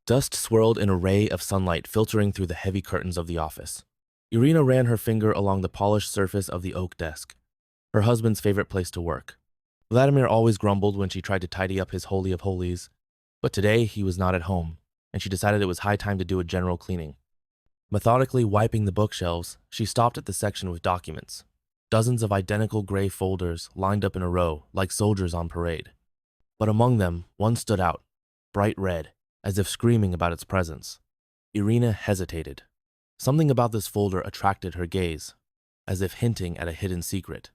Dust swirled in a ray of sunlight filtering through the heavy curtains of the office. Irina ran her finger along the polished surface of the oak desk, her husband's favorite place to work. Vladimir always grumbled when she tried to tidy up his holy of holies, but today he was not at home, and she decided it was high time to do a general cleaning. Methodically wiping the bookshelves, she stopped at the section with documents. Dozens of identical gray folders lined up in a row like soldiers on parade. But among them, one stood out, bright red, as if screaming about its presence. Irina hesitated. Something about this folder attracted her gaze, as if hinting at a hidden secret.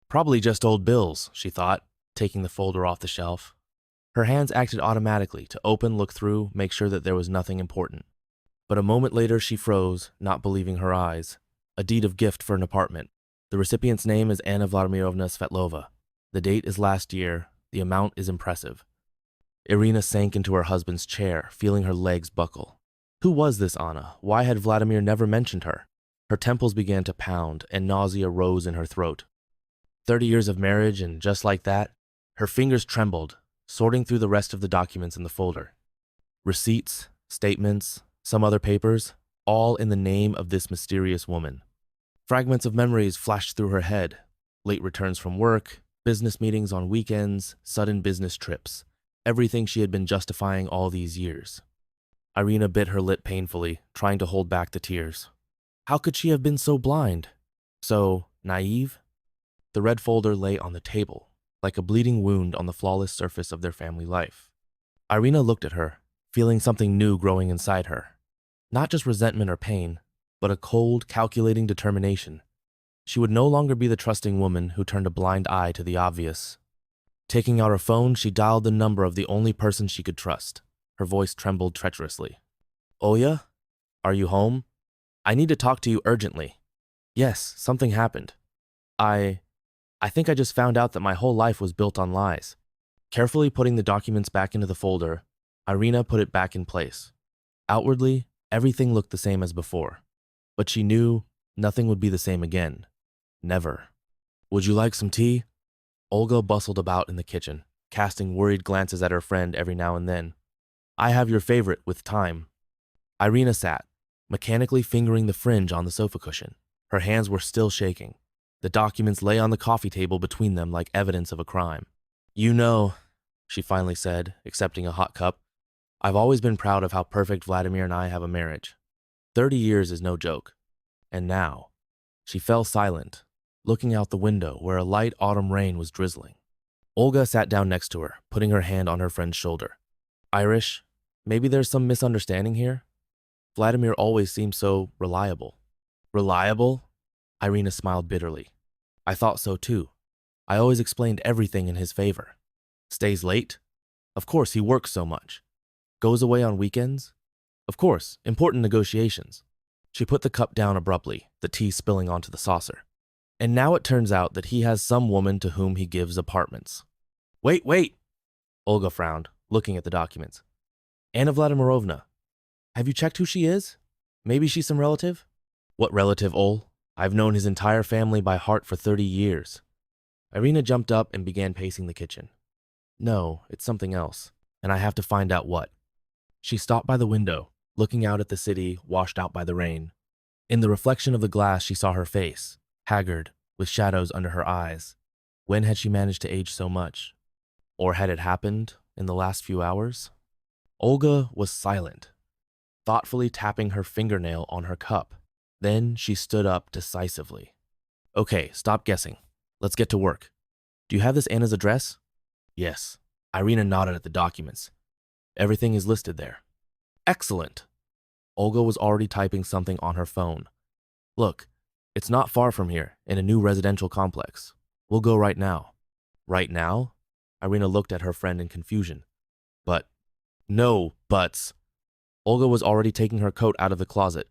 Probably just old bills, she thought, taking the folder off the shelf. Her hands acted automatically to open, look through, make sure that there was nothing important. But a moment later she froze, not believing her eyes. A deed of gift for an apartment. The recipient's name is Anna Vladimirovna Svetlova. The date is last year. The amount is impressive. Irina sank into her husband's chair, feeling her legs buckle. Who was this Anna? Why had Vladimir never mentioned her? Her temples began to pound, and nausea rose in her throat. 30 years of marriage, and just like that, her fingers trembled, sorting through the rest of the documents in the folder. Receipts, statements, some other papers, all in the name of this mysterious woman. Fragments of memories flashed through her head. Late returns from work, business meetings on weekends, sudden business trips. Everything she had been justifying all these years. Irina bit her lip painfully, trying to hold back the tears. How could she have been so blind? So naive? The red folder lay on the table, like a bleeding wound on the flawless surface of their family life. Irina looked at her, feeling something new growing inside her. Not just resentment or pain, but a cold, calculating determination. She would no longer be the trusting woman who turned a blind eye to the obvious. Taking out her phone, she dialed the number of the only person she could trust. Her voice trembled treacherously. Oya? Are you home? I need to talk to you urgently. Yes, something happened. I think I just found out that my whole life was built on lies. Carefully putting the documents back into the folder, Irina put it back in place. Outwardly, everything looked the same as before. But she knew nothing would be the same again. Never. Would you like some tea? Olga bustled about in the kitchen, casting worried glances at her friend every now and then. I have your favorite with time. Irina sat, mechanically fingering the fringe on the sofa cushion. Her hands were still shaking. The documents lay on the coffee table between them like evidence of a crime. You know, she finally said, accepting a hot cup, I've always been proud of how perfect Vladimir and I have a marriage. 30 years is no joke. And now, she fell silent, looking out the window where a light autumn rain was drizzling. Olga sat down next to her, putting her hand on her friend's shoulder. Irish, maybe there's some misunderstanding here? Vladimir always seemed so reliable. Reliable? Irina smiled bitterly. I thought so too. I always explained everything in his favor. Stays late? Of course, he works so much. Goes away on weekends? Of course, important negotiations. She put the cup down abruptly, the tea spilling onto the saucer. And now it turns out that he has some woman to whom he gives apartments. Wait! Olga frowned, looking at the documents. Anna Vladimirovna. Have you checked who she is? Maybe she's some relative? What relative, Ol? I've known his entire family by heart for 30 years. Irina jumped up and began pacing the kitchen. No, it's something else, and I have to find out what. She stopped by the window, looking out at the city washed out by the rain. In the reflection of the glass, she saw her face, haggard, with shadows under her eyes. When had she managed to age so much? Or had it happened in the last few hours? Olga was silent, thoughtfully tapping her fingernail on her cup. Then she stood up decisively. Okay, stop guessing. Let's get to work. Do you have this Anna's address? Yes. Irina nodded at the documents. Everything is listed there. Excellent. Olga was already typing something on her phone. Look, it's not far from here, in a new residential complex. We'll go right now. Right now? Irina looked at her friend in confusion. But, no buts. Olga was already taking her coat out of the closet.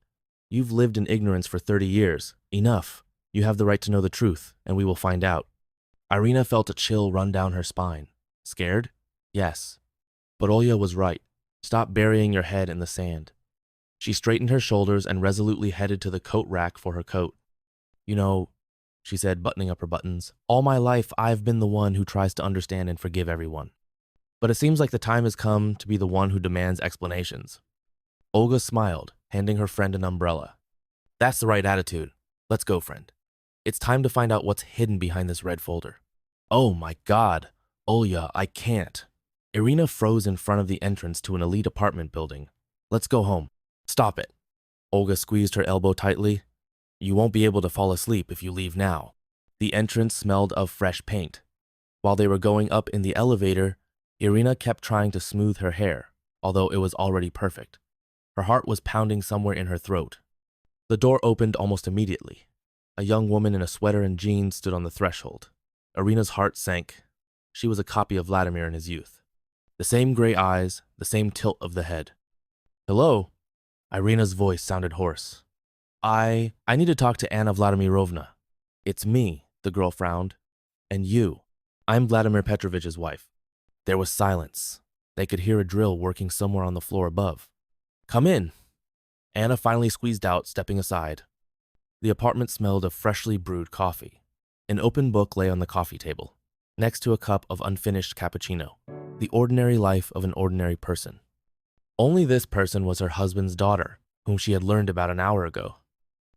You've lived in ignorance for 30 years. Enough. You have the right to know the truth, and we will find out. Irina felt a chill run down her spine. Scared? Yes. But Olga was right. Stop burying your head in the sand. She straightened her shoulders and resolutely headed to the coat rack for her coat. You know, she said, buttoning up her buttons, all my life I've been the one who tries to understand and forgive everyone. But it seems like the time has come to be the one who demands explanations. Olga smiled, handing her friend an umbrella. That's the right attitude. Let's go, friend. It's time to find out what's hidden behind this red folder. Oh my God, Olya, I can't. Irina froze in front of the entrance to an elite apartment building. Let's go home. Stop it. Olga squeezed her elbow tightly. You won't be able to fall asleep if you leave now. The entrance smelled of fresh paint. While they were going up in the elevator, Irina kept trying to smooth her hair, although it was already perfect. Her heart was pounding somewhere in her throat. The door opened almost immediately. A young woman in a sweater and jeans stood on the threshold. Irina's heart sank. She was a copy of Vladimir in his youth. The same gray eyes, the same tilt of the head. Hello? Irina's voice sounded hoarse. I need to talk to Anna Vladimirovna. It's me, the girl frowned. And you. I'm Vladimir Petrovich's wife. There was silence. They could hear a drill working somewhere on the floor above. Come in. Anna finally squeezed out, stepping aside. The apartment smelled of freshly brewed coffee. An open book lay on the coffee table, next to a cup of unfinished cappuccino. The ordinary life of an ordinary person. Only this person was her husband's daughter, whom she had learned about an hour ago.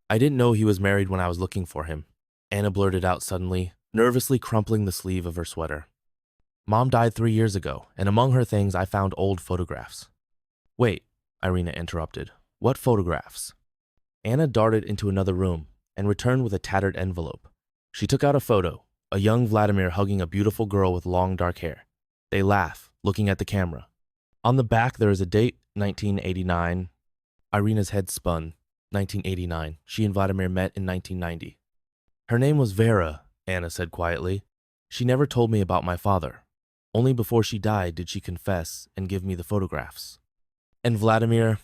I didn't know he was married when I was looking for him, Anna blurted out suddenly, nervously crumpling the sleeve of her sweater. Mom died 3 years ago, and among her things I found old photographs. Wait, Irina interrupted. What photographs? Anna darted into another room and returned with a tattered envelope. She took out a photo, a young Vladimir hugging a beautiful girl with long dark hair. They laugh, looking at the camera. On the back there is a date, 1989. Irina's head spun. 1989. She and Vladimir met in 1990. Her name was Vera, Anna said quietly. She never told me about my father. Only before she died did she confess and give me the photographs. And Vladimir,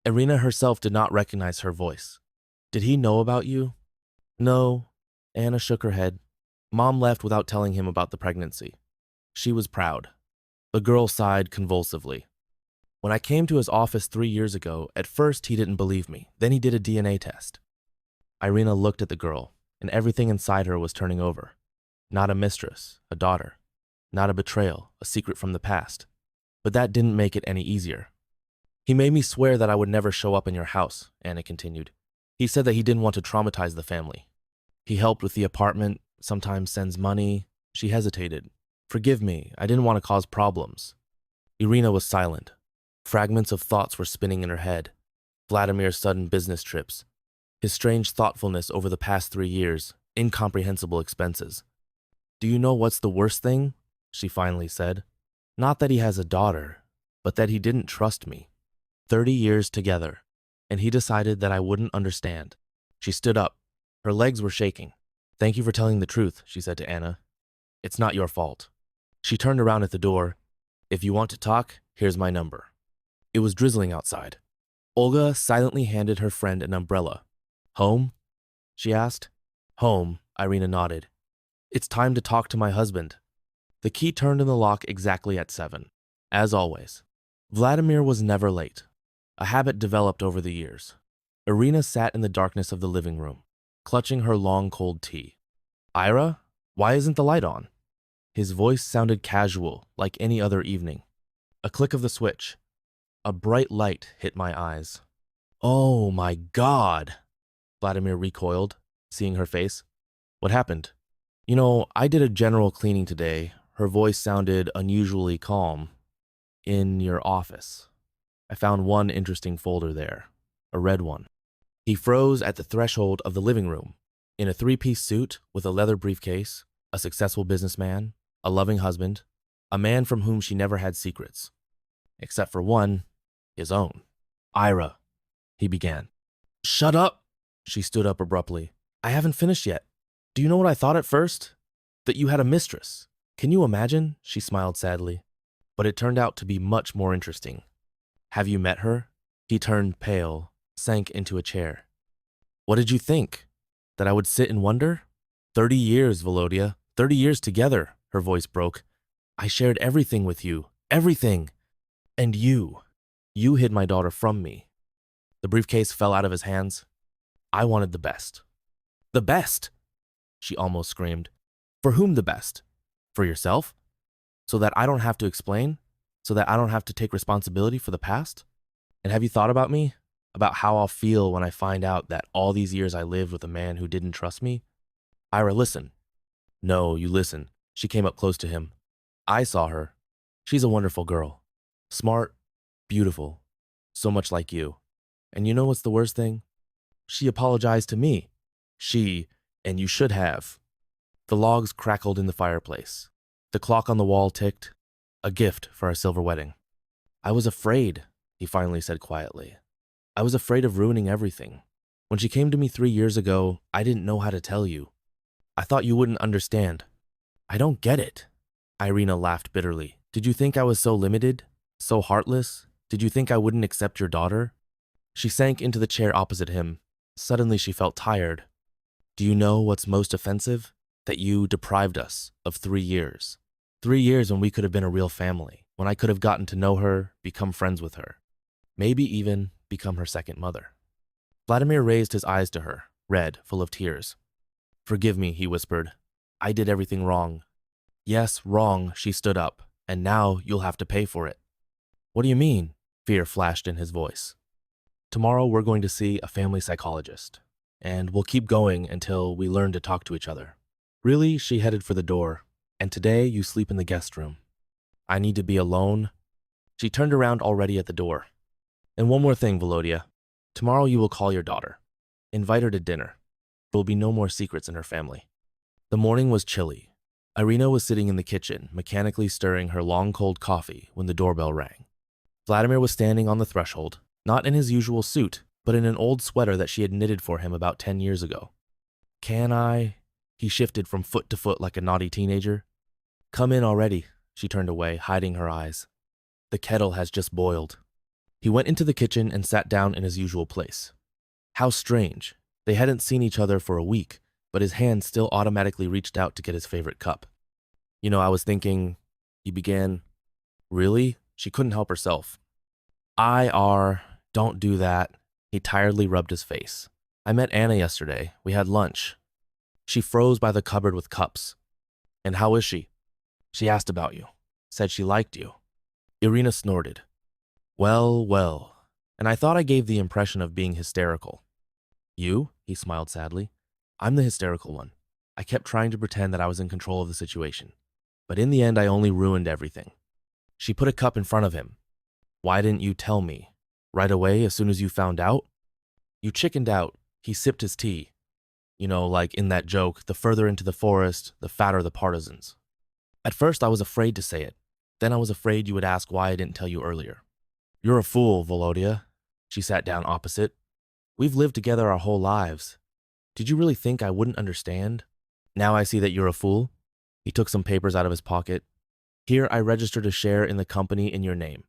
Irina herself did not recognize her voice. Did he know about you? No, Anna shook her head. Mom left without telling him about the pregnancy. She was proud. The girl sighed convulsively. When I came to his office 3 years ago, at first he didn't believe me. Then he did a DNA test. Irina looked at the girl, and everything inside her was turning over. Not a mistress, a daughter. Not a betrayal, a secret from the past. But that didn't make it any easier. He made me swear that I would never show up in your house, Anna continued. He said that he didn't want to traumatize the family. He helped with the apartment, sometimes sends money. She hesitated. Forgive me, I didn't want to cause problems. Irina was silent. Fragments of thoughts were spinning in her head. Vladimir's sudden business trips. His strange thoughtfulness over the past 3 years. Incomprehensible expenses. Do you know what's the worst thing? She finally said. Not that he has a daughter, but that he didn't trust me. 30 years together, and he decided that I wouldn't understand. She stood up. Her legs were shaking. Thank you for telling the truth, she said to Anna. It's not your fault. She turned around at the door. If you want to talk, here's my number. It was drizzling outside. Olga silently handed her friend an umbrella. Home? She asked. Home, Irina nodded. It's time to talk to my husband. The key turned in the lock exactly at 7. As always. Vladimir was never late. A habit developed over the years. Irina sat in the darkness of the living room, clutching her long cold tea. Ira, why isn't the light on? His voice sounded casual, like any other evening. A click of the switch. A bright light hit my eyes. Oh my God! Vladimir recoiled, seeing her face. What happened? You know, I did a general cleaning today. Her voice sounded unusually calm. In your office. I found one interesting folder there. A red one. He froze at the threshold of the living room. In a 3-piece suit with a leather briefcase, a successful businessman, a loving husband, a man from whom she never had secrets. Except for one, his own. Ira, he began. Shut up! She stood up abruptly. I haven't finished yet. Do you know what I thought at first? That you had a mistress. Can you imagine? She smiled sadly. But it turned out to be much more interesting. Have you met her? He turned pale, sank into a chair. What did you think? That I would sit and wonder? 30 years, Volodya. 30 years together, her voice broke. I shared everything with you. Everything. And you. You hid my daughter from me. The briefcase fell out of his hands. I wanted the best. The best? She almost screamed. For whom the best? For yourself? So that I don't have to explain? So that I don't have to take responsibility for the past? And have you thought about me? About how I'll feel when I find out that all these years I lived with a man who didn't trust me? Ira, listen. No, you listen. She came up close to him. I saw her. She's a wonderful girl. Smart, beautiful, so much like you. And you know what's the worst thing? She apologized to me. And you should have. The logs crackled in the fireplace. The clock on the wall ticked. A gift for our silver wedding. I was afraid, he finally said quietly. I was afraid of ruining everything. When she came to me 3 years ago, I didn't know how to tell you. I thought you wouldn't understand. I don't get it. Irina laughed bitterly. Did you think I was so limited? So heartless? Did you think I wouldn't accept your daughter? She sank into the chair opposite him. Suddenly she felt tired. Do you know what's most offensive? That you deprived us of 3 years. 3 years when we could have been a real family, when I could have gotten to know her, become friends with her. Maybe even become her second mother. Vladimir raised his eyes to her, red, full of tears. Forgive me, he whispered. I did everything wrong. Yes, wrong, she stood up, and now you'll have to pay for it. What do you mean? Fear flashed in his voice. Tomorrow we're going to see a family psychologist, and we'll keep going until we learn to talk to each other. Really, she headed for the door, and today you sleep in the guest room. I need to be alone. She turned around already at the door. And one more thing, Volodya. Tomorrow you will call your daughter. Invite her to dinner. There will be no more secrets in her family. The morning was chilly. Irina was sitting in the kitchen, mechanically stirring her long cold coffee when the doorbell rang. Vladimir was standing on the threshold, not in his usual suit, but in an old sweater that she had knitted for him about 10 years ago. Can I? He shifted from foot to foot like a naughty teenager. Come in already. She turned away, hiding her eyes. The kettle has just boiled. He went into the kitchen and sat down in his usual place. How strange. They hadn't seen each other for a week, but his hand still automatically reached out to get his favorite cup. You know, I was thinking, he began. Really? She couldn't help herself. Don't do that. He tiredly rubbed his face. I met Anna yesterday. We had lunch. She froze by the cupboard with cups. And how is she? She asked about you. Said she liked you. Irina snorted. Well. And I thought I gave the impression of being hysterical. You? He smiled sadly. I'm the hysterical one. I kept trying to pretend that I was in control of the situation. But in the end, I only ruined everything. She put a cup in front of him. Why didn't you tell me? Right away, as soon as you found out? You chickened out. He sipped his tea. You know, like in that joke, the further into the forest, the fatter the partisans. At first, I was afraid to say it. Then I was afraid you would ask why I didn't tell you earlier. You're a fool, Volodya. She sat down opposite. We've lived together our whole lives. Did you really think I wouldn't understand? Now I see that you're a fool. He took some papers out of his pocket. Here I registered a share in the company in your name.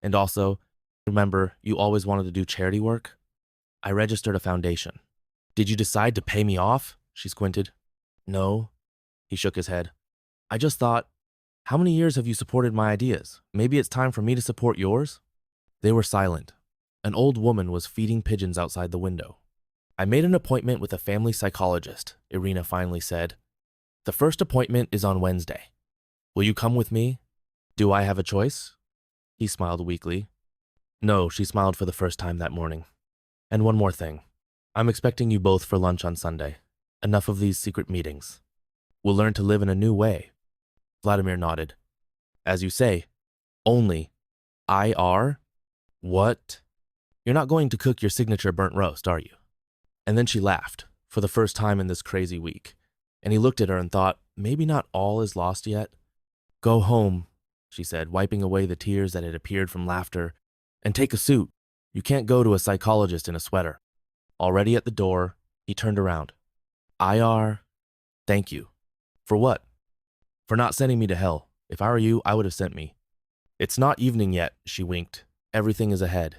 And also, remember, you always wanted to do charity work? I registered a foundation. Did you decide to pay me off? She squinted. No. He shook his head. I just thought, how many years have you supported my ideas? Maybe it's time for me to support yours? They were silent. An old woman was feeding pigeons outside the window. I made an appointment with a family psychologist, Irina finally said. The first appointment is on Wednesday. Will you come with me? Do I have a choice? He smiled weakly. No, she smiled for the first time that morning. And one more thing. I'm expecting you both for lunch on Sunday. Enough of these secret meetings. We'll learn to live in a new way. Vladimir nodded. As you say, only IR? What? You're not going to cook your signature burnt roast, are you? And then she laughed, for the first time in this crazy week. And he looked at her and thought, maybe not all is lost yet. Go home, she said, wiping away the tears that had appeared from laughter, and take a suit. You can't go to a psychologist in a sweater. Already at the door, he turned around. IR, thank you. For what? For not sending me to hell. If I were you, I would have sent me. It's not evening yet, she winked. Everything is ahead.